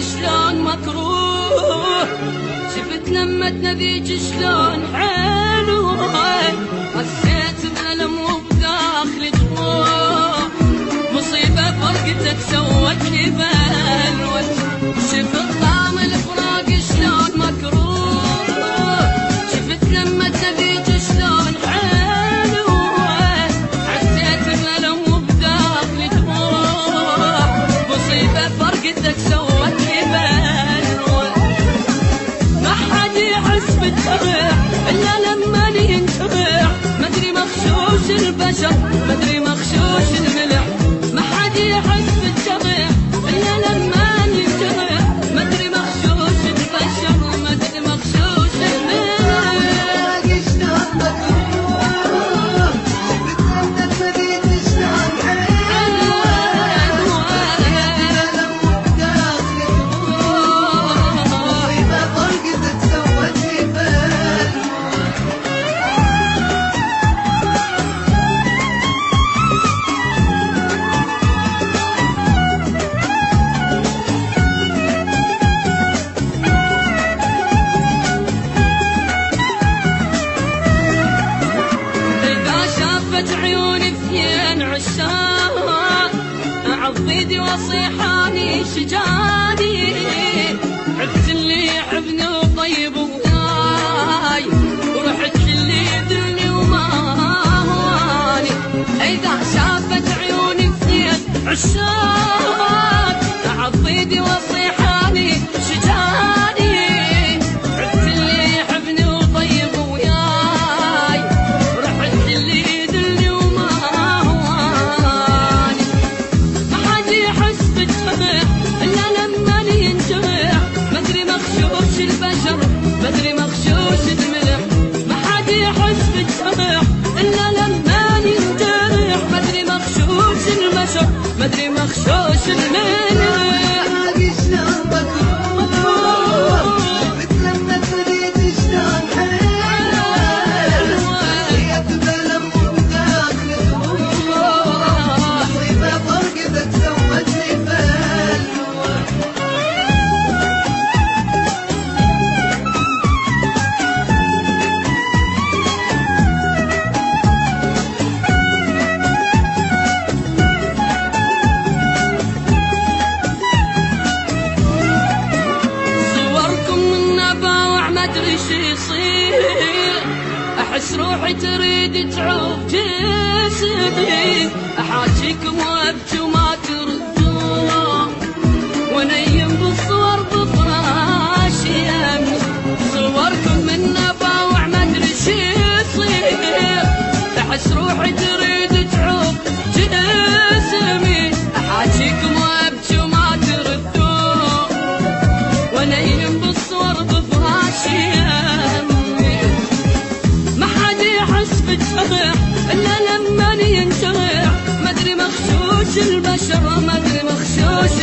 شلون مكروه، شفت لمتنا ذيك شلون حلوة، حسيت بألم وبداخلي جروح، مصيبة فرقتك سوت لي بلوة، شفت طعم الفراق شلون مكروه، شفت لمتنا ذيك شلون حلوة، حسيت بألم وبداخلي جروح، مصيبة فرقتك سوت لي بلوة، ما حد يحس بالجرح إلا لما ينجرح، مدري مغشوش البشر مدري مغشوش الملح، ما حد يحس بالجرح إلا لما ينجرح، مدري مغشوش البشر مدري مغشوش الملح. شلون مكروه، شفت لمتك مديت شلون حلوة، ألم وبداخلي جروح، مصيبة فرقتك سوت لي بلوة. إذا شافت عيوني اثنين عشاق، أعض ايدي واصيحاني شجاني، عبت اللي يحبني وطيب وياي، ورحت اللي يذلني وما هواني. إذا شافت عيوني اثنين عشاق، أعض ايدي واصيحاني شجاني، عبت اللي يحبني وطيب وياي، ورحت اللي يذلني وما هواني. ما حد يحس بالجرح إلا لما ينجرح، مدري مغشوش البشر مدري مغشوش الملح، ما حد يحس بالجرح إلا لما ينجرح، مدري مغشوش البشر مدري مغشوش الملح. شلون مكروه، شفت لمتك مديت شلون حلوة، حسيت بألم وبداخلي جروح، مصيبة فرقتك سوت لي بلوة. صوركم من نباوع مدري شي يصير، احس روحي تريد تعوف جسمي، احاجيكم وابكي وما تردون، ونيم بالصور بفراشي يمي. صوركم من نباوع مدري شي يصير، احس روحي تريد تعوف جسمي، احاجيكم وابكي وما تردون، ونيم بالصور بفراشي يمي. ما حد يحس بالجرح إلا لما ينجرح، مدري مغشوش البشر مدري مغشوش